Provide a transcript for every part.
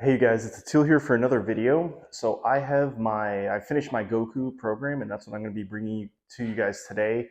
Hey you guys, it's Atil here for another video. So I finished my Goku program, and that's what I'm going to be bringing to you guys today.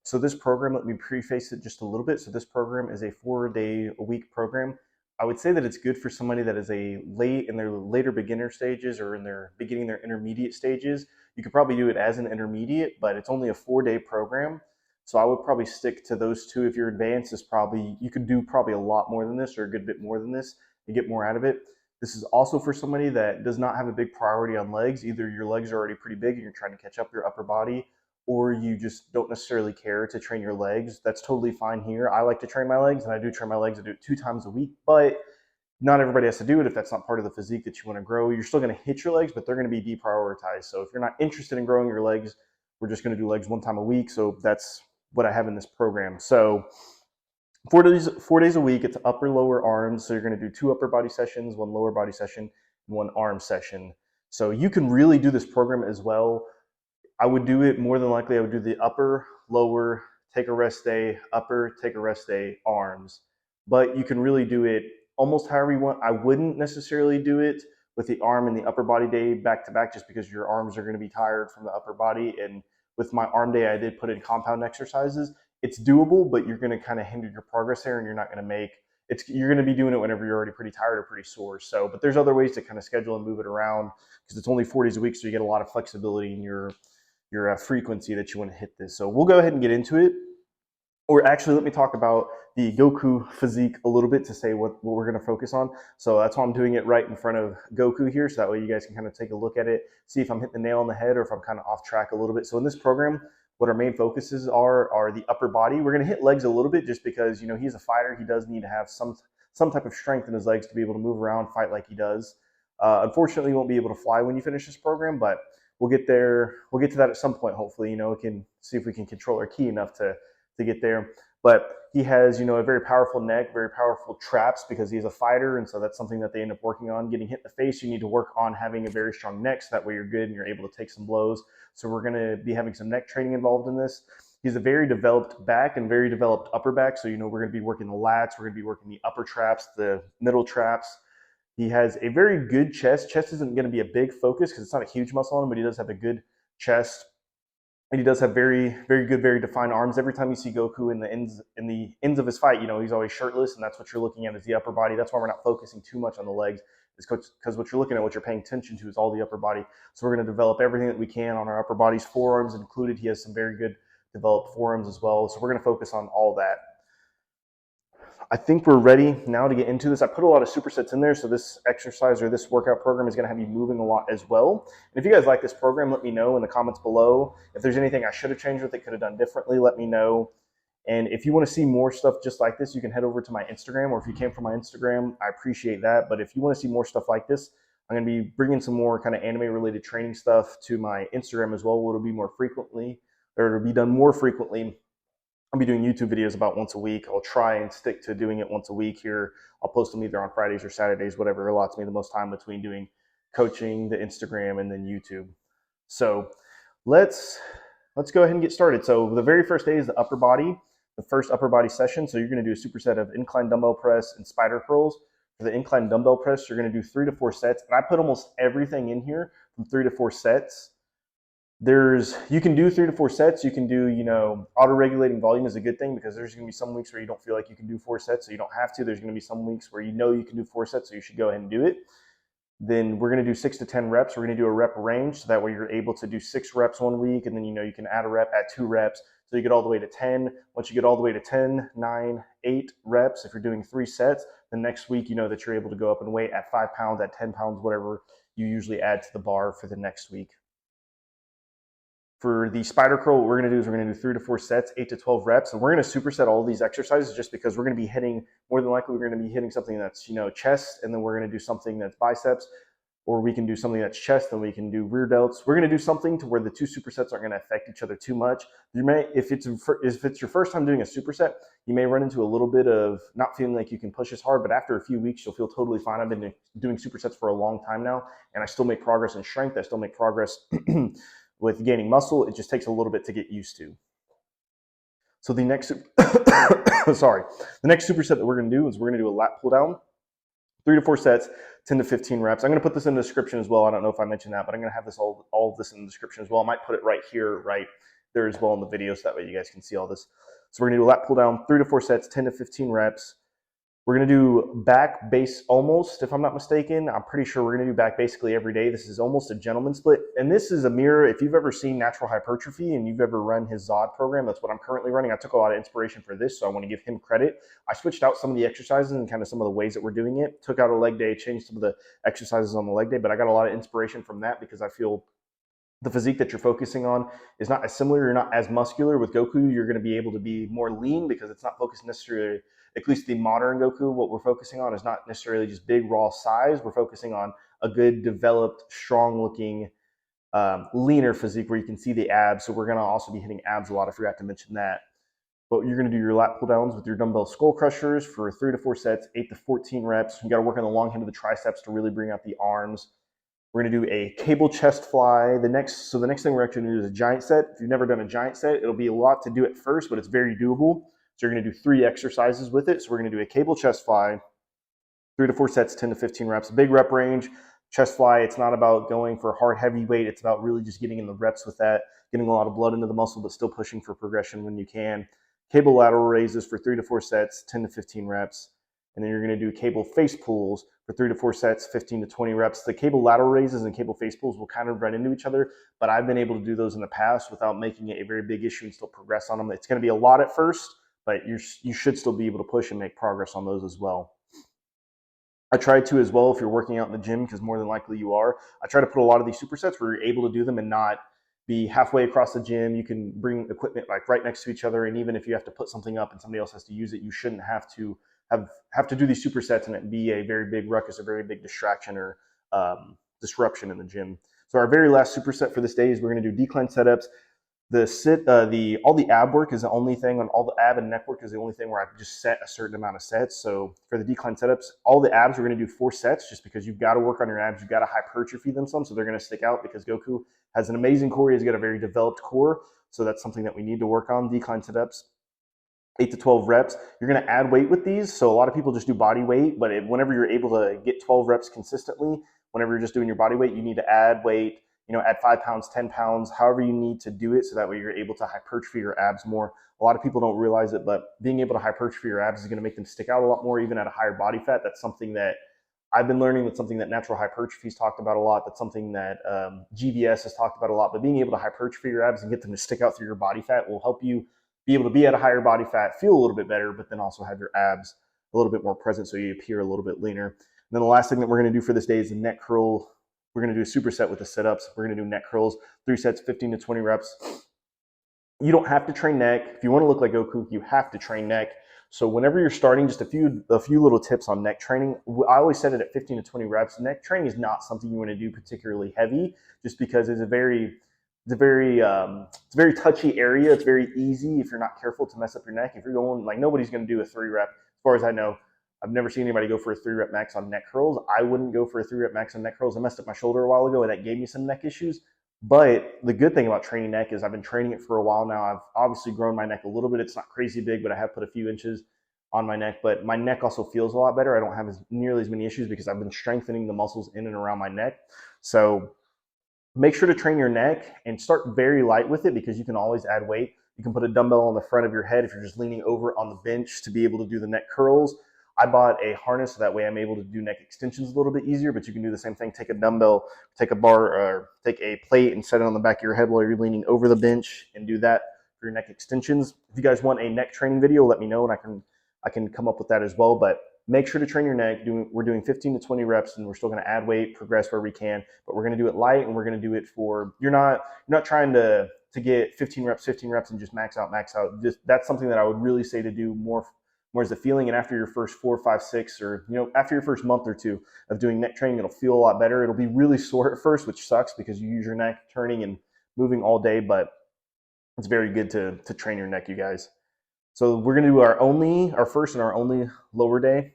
So this program, let me preface it just a little bit. So this program is a 4-day-a-week program. I would say that it's good for somebody that is in their later beginner stages or in their beginning their intermediate stages. You could probably do it as an intermediate, but it's only a 4-day program. So I would probably stick to those two. If you're advanced, you could do probably a lot more than this or a good bit more than this to get more out of it. This is also for somebody that does not have a big priority on legs. Either your legs are already pretty big and you're trying to catch up your upper body, or you just don't necessarily care to train your legs. That's totally fine here. I like to train my legs, and I do train my legs. I do it 2 times a week, but not everybody has to do it if that's not part of the physique that you want to grow. You're still going to hit your legs, but they're going to be deprioritized. So if you're not interested in growing your legs, we're just going to do legs 1 time a week. So that's what I have in this program. So 4 days a week, it's upper lower arms. So you're going to do 2 upper body sessions, 1 lower body session, and 1 arm session. So you can really do this program as well. I would do it more than likely. I would do the upper, lower, take a rest day, upper, take a rest day, arms. But you can really do it almost however you want. I wouldn't necessarily do it with the arm and the upper body day back to back, just because your arms are going to be tired from the upper body. And with my arm day, I did put in compound exercises. It's doable, but you're going to kind of hinder your progress there, and you're not going to make you're going to be doing it whenever you're already pretty tired or pretty sore. So, but there's other ways to kind of schedule and move it around, because it's only 4 days a week, so you get a lot of flexibility in your frequency that you want to hit this. So we'll go ahead and get into it. Or actually, let me talk about the Goku physique a little bit to say what we're going to focus on. So that's why I'm doing it right in front of Goku here, so that way you guys can kind of take a look at it, see if I'm hitting the nail on the head or if I'm kind of off track a little bit. So in this program, what our main focuses are the upper body. We're going to hit legs a little bit, just because he's a fighter. He does need to have some type of strength in his legs to be able to move around, fight like he does. Unfortunately, you won't be able to fly when you finish this program, but we'll get there. We'll get to that at some point. Hopefully, we can see if we can control our ki enough to get there. But he has, a very powerful neck, very powerful traps, because he's a fighter, and so that's something that they end up working on. Getting hit in the face, you need to work on having a very strong neck, so that way you're good and you're able to take some blows. So we're going to be having some neck training involved in this. He's a very developed back and very developed upper back, so we're going to be working the lats, we're going to be working the upper traps, the middle traps. He has a very good chest. Chest isn't going to be a big focus because it's not a huge muscle on him, but he does have a good chest. And he does have very, very good, very defined arms. Every time you see Goku in the ends of his fight, he's always shirtless, and that's what you're looking at is the upper body. That's why we're not focusing too much on the legs, is because what you're looking at, what you're paying attention to, is all the upper body. So we're going to develop everything that we can on our upper bodies, forearms included. He has some very good developed forearms as well. So we're going to focus on all that. I think we're ready now to get into this. I put a lot of supersets in there, so this exercise or this workout program is going to have you moving a lot as well. And if you guys like this program, let me know in the comments below. If there's anything I should have changed with it, could have done differently, let me know. And if you want to see more stuff just like this, you can head over to my Instagram, or if you came from my Instagram, I appreciate that. But if you want to see more stuff like this, I'm going to be bringing some more kind of anime-related training stuff to my Instagram as well. It'll be more frequently, or it'll be done more frequently. I'll be doing YouTube videos about once a week. I'll try and stick to doing it once a week here. I'll post them either on Fridays or Saturdays, whatever allots me the most time between doing coaching, the Instagram, and then YouTube. So let's go ahead and get started. So the very first day is the upper body, the first upper body session. So you're going to do a superset of incline dumbbell press and spider curls. For the incline dumbbell press, you're going to do 3 to 4 sets. And I put almost everything in here from 3 to 4 sets. You can do 3 to 4 sets. You can do, auto-regulating volume is a good thing, because there's going to be some weeks where you don't feel like you can do 4 sets, so you don't have to. There's going to be some weeks where you can do 4 sets, so you should go ahead and do it. Then we're going to do 6 to 10 reps. We're going to do a rep range, so that way you're able to do 6 reps one week, and then you can add a rep, add 2 reps, so you get all the way to 10. Once you get all the way to 10, 9, 8 reps, if you're doing 3 sets, the next week that you're able to go up in weight at 5 pounds, at 10 pounds, whatever you usually add to the bar for the next week. For the spider curl, what we're going to do is we're going to do 3 to 4 sets, 8 to 12 reps. And we're going to superset all of these exercises, just because we're going to be hitting, more than likely, we're going to be hitting something that's, chest, and then we're going to do something that's biceps, or we can do something that's chest, and we can do rear delts. We're going to do something to where the 2 supersets aren't going to affect each other too much. If it's your first time doing a superset, you may run into a little bit of not feeling like you can push as hard, but after a few weeks, you'll feel totally fine. I've been doing supersets for a long time now, and I still make progress in strength. I still make progress with gaining muscle. It just takes a little bit to get used to. So the next, the next superset that we're going to do is we're going to do a lat pull down. 3 to 4 sets, 10 to 15 reps. I'm going to put this in the description as well. I don't know if I mentioned that, but I'm going to have this all of this in the description as well. I might put it right here, right there as well in the video, so that way you guys can see all this. So we're going to do a lat pull down, 3 to 4 sets, 10 to 15 reps. We're going to do back base almost, if I'm not mistaken. I'm pretty sure we're going to do back basically every day. This is almost a gentleman split. And this is a mirror. If you've ever seen Natural Hypertrophy and you've ever run his ZOD program, that's what I'm currently running. I took a lot of inspiration for this, so I want to give him credit. I switched out some of the exercises and kind of some of the ways that we're doing it. Took out a leg day, changed some of the exercises on the leg day, but I got a lot of inspiration from that because I feel the physique that you're focusing on is not as similar. You're not as muscular. With Goku, you're going to be able to be more lean because it's not focused necessarily, at least the modern Goku, what we're focusing on is not necessarily just big raw size. We're focusing on a good developed, strong looking, leaner physique where you can see the abs. So we're going to also be hitting abs a lot. I forgot to mention that. But you're going to do your lat pull downs with your dumbbell skull crushers for 3 to 4 sets, 8 to 14 reps. You got to work on the long hand of the triceps to really bring out the arms. We're going to do a cable chest fly. The next thing we're actually going to do is a giant set. If you've never done a giant set, it'll be a lot to do at first, but it's very doable. So you're going to do 3 exercises with it. So we're going to do a cable chest fly, 3 to 4 sets, 10 to 15 reps, big rep range. Chest fly, it's not about going for hard, heavy weight. It's about really just getting in the reps with that, getting a lot of blood into the muscle, but still pushing for progression when you can. Cable lateral raises for 3 to 4 sets, 10 to 15 reps. And then you're going to do cable face pulls for 3 to 4 sets, 15 to 20 reps. The cable lateral raises and cable face pulls will kind of run into each other, but I've been able to do those in the past without making it a very big issue and still progress on them. It's going to be a lot at first, but you should still be able to push and make progress on those as well. I try to as well, if you're working out in the gym, because more than likely you are, I try to put a lot of these supersets where you're able to do them and not be halfway across the gym. You can bring equipment like right next to each other, and even if you have to put something up and somebody else has to use it, you shouldn't have to do these supersets and it be a very big ruckus, a very big distraction or disruption in the gym. So our very last superset for this day is we're going to do decline setups. All the ab work is the only thing on all the ab and neck work is the only thing where I just set a certain amount of sets. So for the decline setups, all the abs we're going to do 4 sets just because you've got to work on your abs. You've got to hypertrophy them some, so they're going to stick out because Goku has an amazing core. He's got a very developed core, so that's something that we need to work on. Decline setups, 8 to 12 reps. You're going to add weight with these. So a lot of people just do body weight, but whenever you're able to get 12 reps consistently, whenever you're just doing your body weight, you need to add weight. Add 5 pounds, 10 pounds, however you need to do it, so that way you're able to hypertrophy your abs more. A lot of people don't realize it, but being able to hypertrophy your abs is going to make them stick out a lot more, even at a higher body fat. That's something that I've been learning. That's something that natural hypertrophy's talked about a lot. That's something that GVS has talked about a lot. But being able to hypertrophy your abs and get them to stick out through your body fat will help you be able to be at a higher body fat, feel a little bit better, but then also have your abs a little bit more present so you appear a little bit leaner. And then the last thing that we're going to do for this day is the neck curl. We're going to do a superset with the sit-ups. We're going to do neck curls, 3 sets, 15 to 20 reps. You don't have to train neck. If you want to look like Goku, you have to train neck. So whenever you're starting, just a few little tips on neck training. I always set it at 15 to 20 reps. Neck training is not something you want to do particularly heavy, just because it's a very touchy area. It's very easy if you're not careful to mess up your neck. If you're going, like, nobody's going to do a 3 rep, as far as I know. I've never seen anybody go for a 3 rep max on neck curls. I wouldn't go for a 3 rep max on neck curls. I messed up my shoulder a while ago and that gave me some neck issues. But the good thing about training neck is I've been training it for a while now. I've obviously grown my neck a little bit. It's not crazy big, but I have put a few inches on my neck. But my neck also feels a lot better. I don't have nearly as many issues because I've been strengthening the muscles in and around my neck. So make sure to train your neck and start very light with it, because you can always add weight. You can put a dumbbell on the front of your head if you're just leaning over on the bench to be able to do the neck curls. I bought a harness so that way I'm able to do neck extensions a little bit easier, but you can do the same thing. Take a dumbbell, take a bar, or take a plate and set it on the back of your head while you're leaning over the bench and do that for your neck extensions. If you guys want a neck training video, let me know and I can come up with that as well. But make sure to train your neck. We're doing 15 to 20 reps, and we're still going to add weight, progress where we can, but we're going to do it light, and we're going to do it for, you're not trying to get 15 reps and just max out. That's something that I would really say to do more as a feeling. And after your first 4, 5, 6, or after your first month or 2 of doing neck training, it'll feel a lot better. It'll be really sore at first, which sucks because you use your neck turning and moving all day, but it's very good to train your neck, you guys. So we're going to do our first and our only lower day.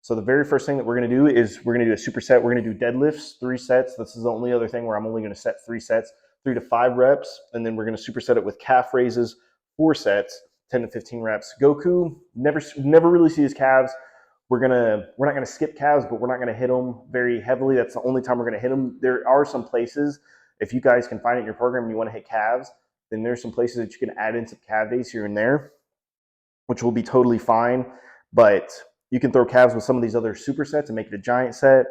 So the very first thing that we're going to do is we're going to do a superset. We're going to do deadlifts, 3 sets. This is the only other thing where I'm only going to set 3 sets, 3 to 5 reps, and then we're going to superset it with calf raises, 4 sets, 10 to 15 reps. Goku, never really see his calves. we're not gonna skip calves, but we're not gonna hit them very heavily. That's the only time we're gonna hit them. There are some places, if you guys can find it in your program and you want to hit calves, then there's some places that you can add in some calf days here and there, which will be totally fine. But you can throw calves with some of these other supersets and make it a giant set.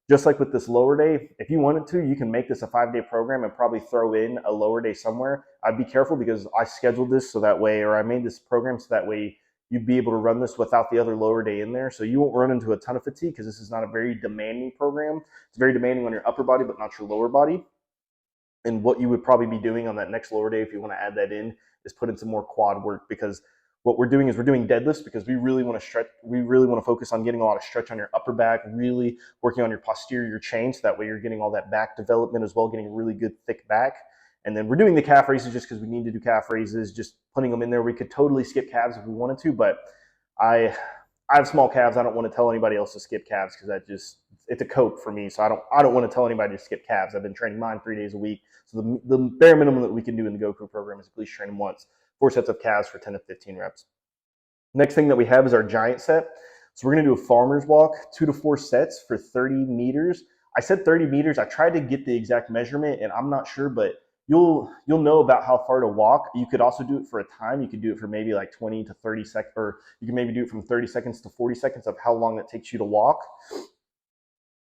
Just like with this lower day, if you wanted to, you can make this a 5-day program and probably throw in a lower day somewhere. I'd be careful because I scheduled this so that way, or I made this program so that way you'd be able to run this without the other lower day in there. So you won't run into a ton of fatigue because this is not a very demanding program. It's very demanding on your upper body, but not your lower body. And what you would probably be doing on that next lower day, if you want to add that in, is put in some more quad work, because what we're doing is we're doing deadlifts because we really want to stretch. We really want to focus on getting a lot of stretch on your upper back, really working on your posterior chain, so that way you're getting all that back development as well, getting a really good thick back. And then we're doing the calf raises just because we need to do calf raises, just putting them in there. We could totally skip calves if we wanted to, but I I have small calves. I don't want to tell anybody else to skip calves because that just it's a cope for me. So I don't want to tell anybody to skip calves. I've been training mine 3 days a week. So the bare minimum that we can do in the Goku program is at least train them once, 4 sets of calves for 10 to 15 reps. Next thing that we have is our giant set. So we're going to do a farmer's walk, 2 to 4 sets for 30 meters. I said 30 meters. I tried to get the exact measurement, and I'm not sure, but you'll know about how far to walk. You could also do it for a time. You could do it for maybe like 20 to 30 seconds, or you can maybe do it from 30 seconds to 40 seconds of how long it takes you to walk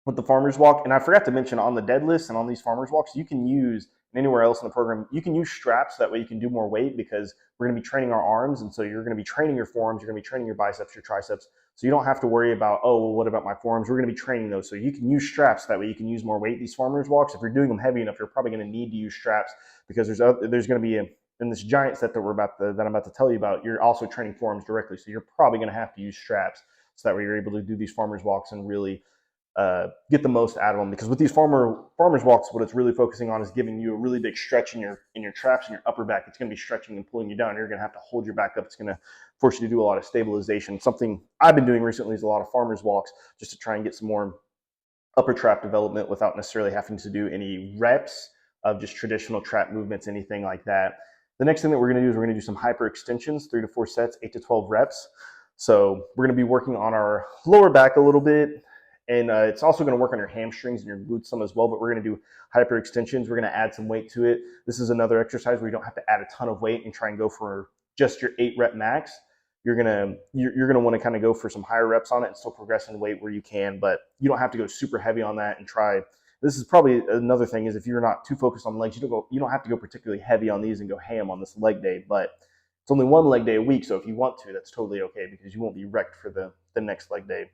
with the farmer's walk. And I forgot to mention, on the deadlifts and on these farmer's walks, you can use, and anywhere else in the program, you can use straps. That way you can do more weight, because we're going to be training our arms. And so you're going to be training your forearms, you're going to be training your biceps, your triceps. So you don't have to worry about, oh, well, what about my forearms? We're going to be training those. So you can use straps. That way you can use more weight. These farmer's walks, if you're doing them heavy enough, you're probably going to need to use straps, because there's going to be in this giant set that I'm about to tell you about, you're also training forearms directly. So you're probably going to have to use straps, so that way you're able to do these farmer's walks and really get the most out of them. Because with these farmers walks, what it's really focusing on is giving you a really big stretch in your traps and your upper back. It's going to be stretching and pulling you down. You're going to have to hold your back up. It's going to force you to do a lot of stabilization. Something I've been doing recently is a lot of farmers walks, just to try and get some more upper trap development without necessarily having to do any reps of just traditional trap movements, anything like that. The next thing that we're going to do is we're going to do some hyper extensions, 3 to 4 sets, 8 to 12 reps. So we're going to be working on our lower back a little bit, and it's also going to work on your hamstrings and your glutes some as well. But we're going to do hyper extensions. We're going to add some weight to it. This is another exercise where you don't have to add a ton of weight and try and go for just your 8-rep max. You're gonna want to kind of go for some higher reps on it and still progress in weight where you can, but you don't have to go super heavy on that and try. This is probably another thing, is if you're not too focused on legs, you don't have to go particularly heavy on these and go ham on this leg day. But it's only one leg day a week, so if you want to, that's totally okay, because you won't be wrecked for the next leg day.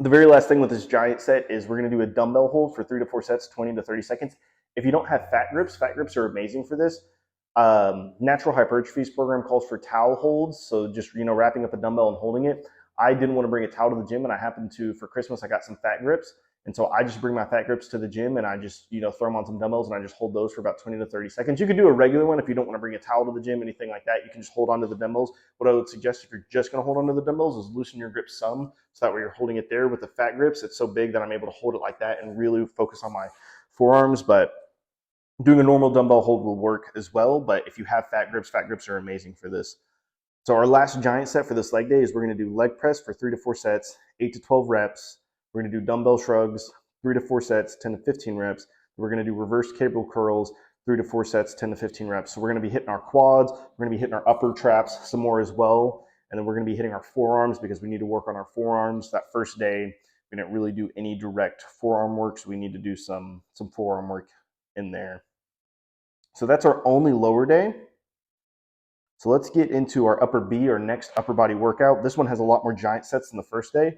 The very last thing with this giant set is we're going to do a dumbbell hold for 3 to 4 sets, 20 to 30 seconds. If you don't have fat grips are amazing for this. Natural hypertrophy's program calls for towel holds, so just wrapping up a dumbbell and holding it. I didn't want to bring a towel to the gym, and I happened to, for Christmas, I got some fat grips, and so I just bring my fat grips to the gym, and I just throw them on some dumbbells, and I just hold those for about 20 to 30 seconds. You could do a regular one if you don't want to bring a towel to the gym, anything like that. You can just hold onto the dumbbells. What I would suggest, if you're just going to hold onto the dumbbells, is loosen your grip some, so that way you're holding it there. With the fat grips, it's so big that I'm able to hold it like that and really focus on my forearms. But doing a normal dumbbell hold will work as well. But if you have fat grips are amazing for this. So our last giant set for this leg day is we're going to do leg press for 3 to 4 sets, 8 to 12 reps. We're going to do dumbbell shrugs, 3 to 4 sets, 10 to 15 reps. We're going to do reverse cable curls, 3 to 4 sets, 10 to 15 reps. So we're going to be hitting our quads. We're going to be hitting our upper traps some more as well. And then we're going to be hitting our forearms, because we need to work on our forearms. That first day, we didn't really do any direct forearm work, so we need to do some forearm work in there. So that's our only lower day. So let's get into our upper B, our next upper body workout. This one has a lot more giant sets than the first day.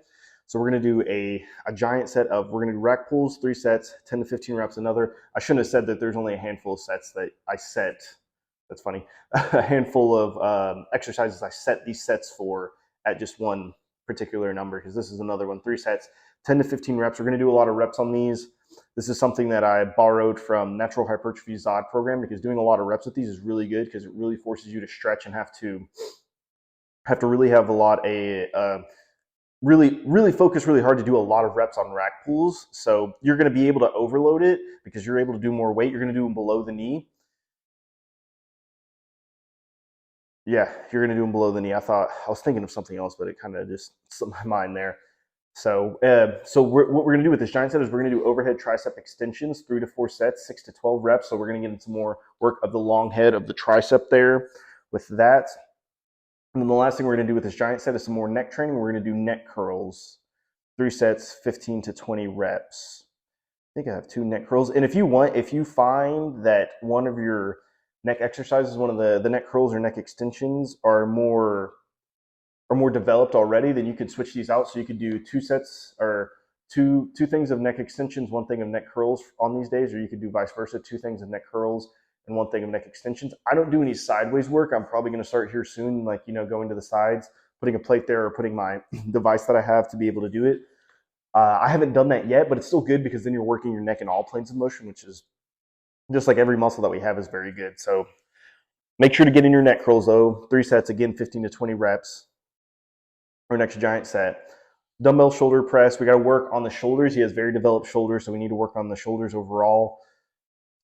So we're going to do a giant set of, we're going to do rack pulls, 3 sets, 10 to 15 reps, another. I shouldn't have said that there's only a handful of sets that I set. That's funny. A handful of exercises I set these sets for at just one particular number, because this is another one, 3 sets, 10 to 15 reps. We're going to do a lot of reps on these. This is something that I borrowed from Natural Hypertrophy's ZOD program, because doing a lot of reps with these is really good, because it really forces you to stretch and have to really have a lot really focus really hard to do a lot of reps on rack pulls. So you're going to be able to overload it because you're able to do more weight. You're going to do them below the knee. Yeah, you're gonna do them below the knee. I was thinking of something else, but it kind of just slipped my mind there. What we're gonna do with this giant set is we're gonna do overhead tricep extensions, 3 to 4 sets, 6 to 12 reps. So we're gonna get into more work of the long head of the tricep there with that. And then the last thing we're gonna do with this giant set is some more neck training. We're gonna do neck curls, 3 sets, 15 to 20 reps. I think I have 2 neck curls. And if you find that one of your neck exercises, one of the neck curls or neck extensions are more developed already, then you could switch these out. So you could do 2 sets or two things of neck extensions, 1 thing of neck curls on these days, or you could do vice versa, 2 things of neck curls and 1 thing of neck extensions. I don't do any sideways work. I'm probably going to start here soon, like going to the sides, putting a plate there, or putting my device that I have to be able to do it. I haven't done that yet, but it's still good because then you're working your neck in all planes of motion, which is just like every muscle that we have is very good. So make sure to get in your neck curls though. 3 sets, again, 15 to 20 reps. Our next giant set. Dumbbell shoulder press. We got to work on the shoulders. He has very developed shoulders, so we need to work on the shoulders overall.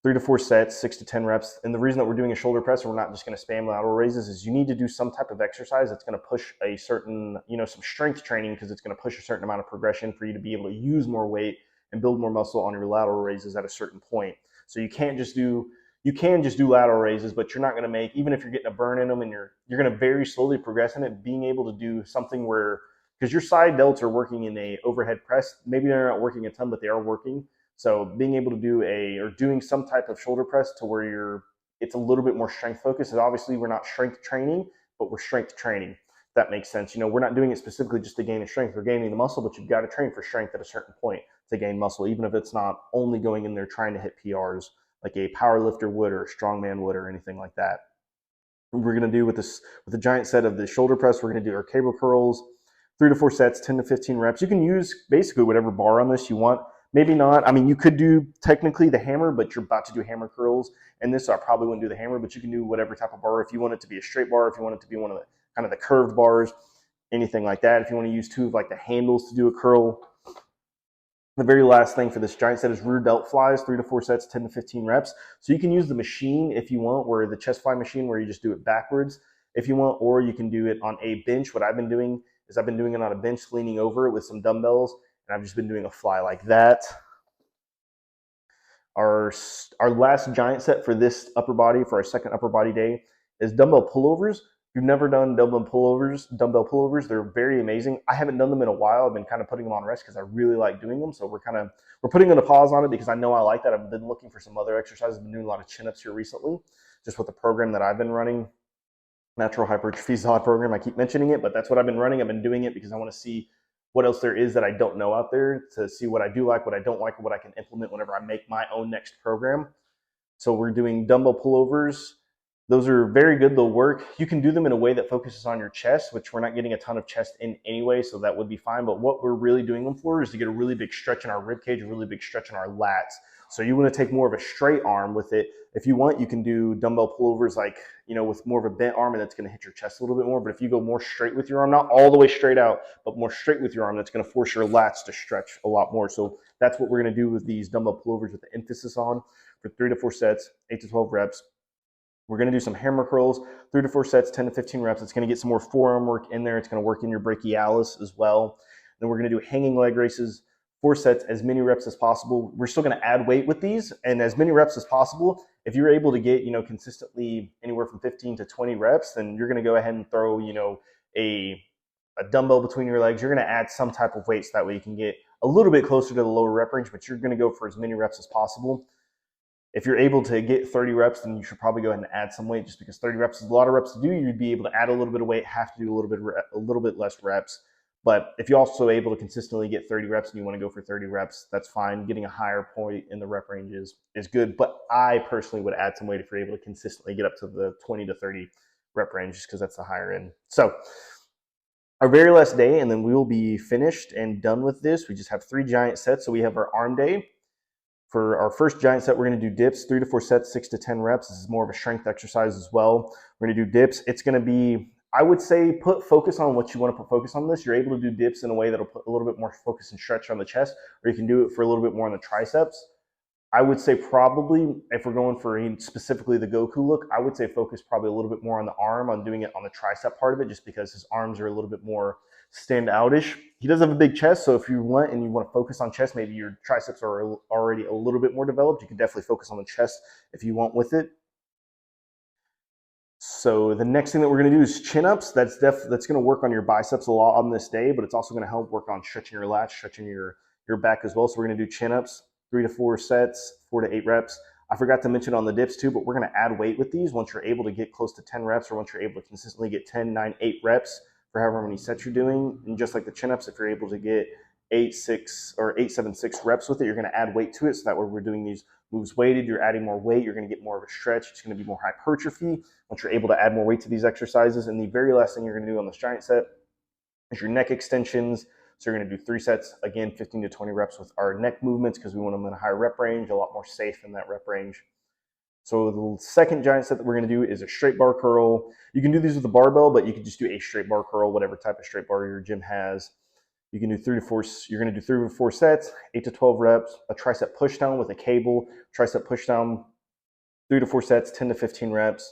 3 to 4 sets, 6 to 10 reps. And the reason that we're doing a shoulder press and we're not just going to spam lateral raises is you need to do some type of exercise that's going to push a certain, some strength training, because it's going to push a certain amount of progression for you to be able to use more weight and build more muscle on your lateral raises at a certain point. So you can just do lateral raises, but you're not going to make, even if you're getting a burn in them, and you're going to very slowly progress in it, being able to do something where, because your side delts are working in a overhead press, maybe they're not working a ton, but they are working. So being able to doing some type of shoulder press to where it's a little bit more strength focused. And obviously we're not strength training, but we're strength training. If that makes sense. We're not doing it specifically just to gain the strength. We're gaining the muscle, but you've got to train for strength at a certain point to gain muscle, even if it's not only going in there trying to hit PRs like a power lifter would or a strongman would or anything like that. We're going to do with the giant set of the shoulder press, we're going to do our cable curls, 3 to 4 sets, 10 to 15 reps. You can use basically whatever bar on this you want. Maybe not. I mean, you could do technically the hammer, but you're about to do hammer curls. And this, I probably wouldn't do the hammer, but you can do whatever type of bar. If you want it to be a straight bar, if you want it to be one of the kind of the curved bars, anything like that. If you want to use 2 of like the handles to do a curl. The very last thing for this giant set is rear delt flies, 3 to 4 sets, 10 to 15 reps. So you can use the machine if you want, where the chest fly machine, where you just do it backwards if you want, or you can do it on a bench. What I've been doing is I've been doing it on a bench, leaning over it with some dumbbells, and I've just been doing a fly like that. Our last giant set for this upper body, for our second upper body day, is dumbbell pullovers. If you've never done dumbbell pullovers, they're very amazing. I haven't done them in a while. I've been kind of putting them on rest because I really like doing them. So we're putting on a pause on it because I know I like that. I've been looking for some other exercises. I've been doing a lot of chin-ups here recently, just with the program that I've been running, natural hypertrophy ZOD program. I keep mentioning it, but that's what I've been running. I've been doing it because I want to see what else there is that I don't know out there, to see what I do like, what I don't like, what I can implement whenever I make my own next program. So we're doing dumbbell pullovers. Those are very good. They'll work. You can do them in a way that focuses on your chest, which we're not getting a ton of chest in anyway, so that would be fine. But what we're really doing them for is to get a really big stretch in our rib cage, a really big stretch in our lats. So you want to take more of a straight arm with it. If you want, you can do dumbbell pullovers with more of a bent arm, and that's going to hit your chest a little bit more. But if you go more straight with your arm, not all the way straight out, but more straight with your arm, that's going to force your lats to stretch a lot more. So that's what we're going to do with these dumbbell pullovers, with the emphasis on, for 3 to 4 sets, 8 to 12 reps. We're going to do some hammer curls, 3 to 4 sets, 10 to 15 reps. It's going to get some more forearm work in there. It's going to work in your brachialis as well. Then we're going to do hanging leg races, 4 sets, as many reps as possible. We're still going to add weight with these, and as many reps as possible. If you're able to get, consistently anywhere from 15 to 20 reps, then you're going to go ahead and throw, a dumbbell between your legs. You're going to add some type of weight so that way you can get a little bit closer to the lower rep range, but you're going to go for as many reps as possible. If you're able to get 30 reps, then you should probably go ahead and add some weight, just because 30 reps is a lot of reps to do. You'd be able to add a little bit of weight, have to do a little bit less reps. But if you're also able to consistently get 30 reps and you want to go for 30 reps, that's fine. Getting a higher point in the rep range is good. But I personally would add some weight if you're able to consistently get up to the 20 to 30 rep range, just because that's the higher end. So our very last day, and then we will be finished and done with this. We just have 3 giant sets. So we have our arm day. For our first giant set, we're going to do dips, 3 to 4 sets, 6 to 10 reps. This is more of a strength exercise as well. We're going to do dips. It's going to be, I would say, put focus on what you want to put focus on this. You're able to do dips in a way that'll put a little bit more focus and stretch on the chest, or you can do it for a little bit more on the triceps. I would say probably if we're going for specifically the Goku look, I would say focus probably a little bit more on the arm, on doing it on the tricep part of it, just because his arms are a little bit more stand outish. He does have a big chest, so if you want and you want to focus on chest, maybe your triceps are already a little bit more developed. You can definitely focus on the chest if you want with it. So the next thing that we're going to do is chin ups. That's going to work on your biceps a lot on this day, but it's also going to help work on stretching your lats, stretching your back as well. So we're going to do chin ups, 3 to 4 sets, 4 to 8 reps. I forgot to mention on the dips too, but we're going to add weight with these once you're able to get close to 10 reps, or once you're able to consistently get 10, 9, 8 reps for however many sets you're doing. And just like the chin ups, if you're able to get 8, 6, or 8, 7, 6 reps with it, you're going to add weight to it. So that way we're doing these moves weighted, you're adding more weight, you're going to get more of a stretch, it's going to be more hypertrophy once you're able to add more weight to these exercises. And the very last thing you're going to do on this giant set is your neck extensions. So you're going to do 3 sets, again, 15 to 20 reps with our neck movements, because we want them in a higher rep range, a lot more safe in that rep range. So the second giant set that we're going to do is a straight bar curl. You can do these with a barbell, but you can just do a straight bar curl, whatever type of straight bar your gym has. You can do 3 to 4, you're going to do 3 to 4 sets, 8 to 12 reps, a tricep push down with a cable, tricep push down, 3 to 4 sets, 10 to 15 reps.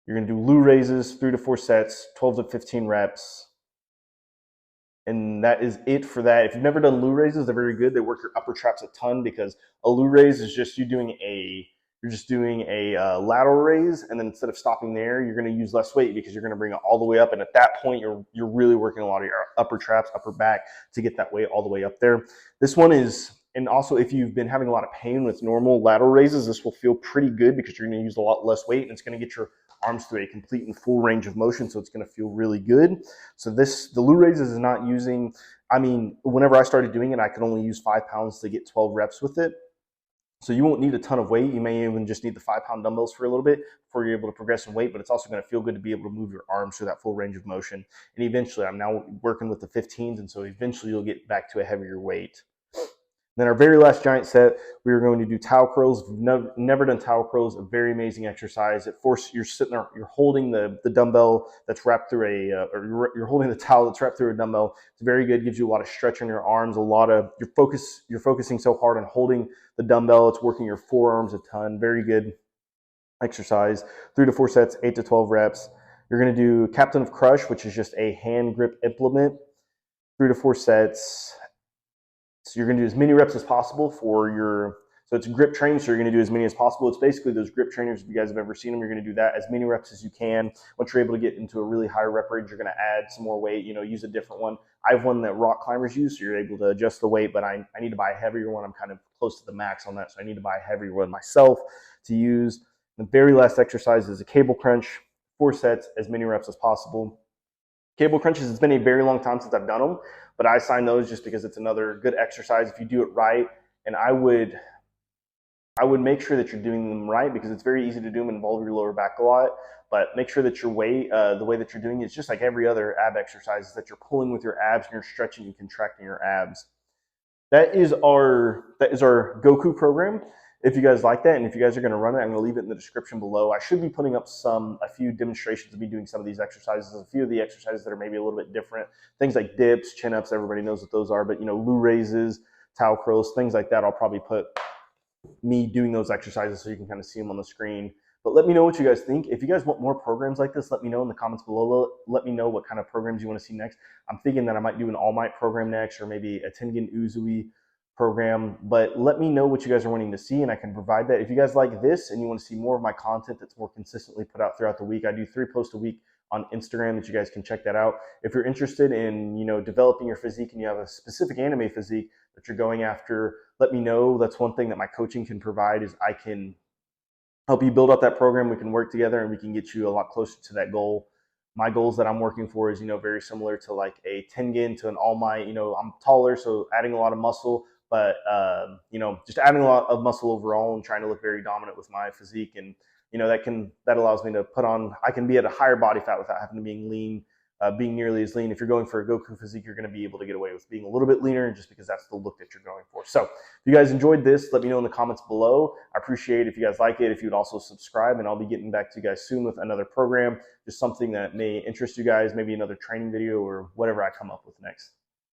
You're going to do Lou raises, 3 to 4 sets, 12 to 15 reps. And that is it for that. If you've never done Lou raises, they're very good. They work your upper traps a ton, because a Lou raise is just you're just doing a lateral raise, and then instead of stopping there, you're going to use less weight because you're going to bring it all the way up. And at that point, you're really working a lot of your upper traps, upper back, to get that weight all the way up there. This one is, and also if you've been having a lot of pain with normal lateral raises, this will feel pretty good because you're going to use a lot less weight, and it's going to get your arms through a complete and full range of motion. So it's going to feel really good. So the Lou raises is not using, whenever I started doing it, I could only use 5 pounds to get 12 reps with it. So you won't need a ton of weight. You may even just need the 5-pound dumbbells for a little bit before you're able to progress in weight, but it's also going to feel good to be able to move your arms through that full range of motion. And eventually, I'm now working with the 15s, and so eventually you'll get back to a heavier weight. Then our very last giant set, we are going to do towel curls. If you've never done towel curls, a very amazing exercise. You're sitting there, you're holding the dumbbell that's wrapped through you're holding the towel that's wrapped through a dumbbell. It's very good. Gives you a lot of stretch on your arms. You're focusing so hard on holding the dumbbell. It's working your forearms a ton. Very good exercise. 3 to 4 sets, 8 to 12 reps. You're going to do Captain of Crush, which is just a hand grip implement. 3 to 4 sets. So you're going to do as many reps as possible so it's grip training, so you're going to do as many as possible. It's basically those grip trainers. If you guys have ever seen them, you're going to do that as many reps as you can. Once you're able to get into a really high rep range, you're going to add some more weight, use a different one. I have one that rock climbers use, so you're able to adjust the weight, but I need to buy a heavier one. I'm kind of close to the max on that, so I need to buy a heavier one myself to use. The very last exercise is a cable crunch, 4 sets, as many reps as possible. Cable crunches, it's been a very long time since I've done them, but I assign those just because it's another good exercise if you do it right. And I would make sure that you're doing them right, because it's very easy to do them and involve your lower back a lot. But make sure that your weight, the way that you're doing it, is just like every other ab exercise, is that you're pulling with your abs and you're stretching and contracting your abs. That is our Goku program. If you guys like that, and if you guys are going to run it, I'm going to leave it in the description below. I should be putting up a few demonstrations of me doing some of these exercises, a few of the exercises that are maybe a little bit different. Things like dips, chin-ups, everybody knows what those are, but Lou raises, towel curls, things like that, I'll probably put me doing those exercises so you can kind of see them on the screen. But let me know what you guys think. If you guys want more programs like this, let me know in the comments below. Let me know what kind of programs you want to see next. I'm thinking that I might do an all-might program next, or maybe a Tengen Uzui program, but let me know what you guys are wanting to see, and I can provide that. If you guys like this and you want to see more of my content that's more consistently put out throughout the week, I do 3 posts a week on Instagram that you guys can check that out. If you're interested in developing your physique and you have a specific anime physique that you're going after, let me know. That's one thing that my coaching can provide, is I can help you build up that program. We can work together and we can get you a lot closer to that goal. My goals that I'm working for is very similar to like a Tengen to an All Might. I'm taller, so adding a lot of muscle, but just adding a lot of muscle overall and trying to look very dominant with my physique. And that allows me to I can be at a higher body fat without having to be lean, being nearly as lean. If you're going for a Goku physique, you're going to be able to get away with being a little bit leaner, just because that's the look that you're going for. So if you guys enjoyed this, let me know in the comments below. I appreciate it if you guys like it, if you'd also subscribe, and I'll be getting back to you guys soon with another program, just something that may interest you guys, maybe another training video or whatever I come up with next.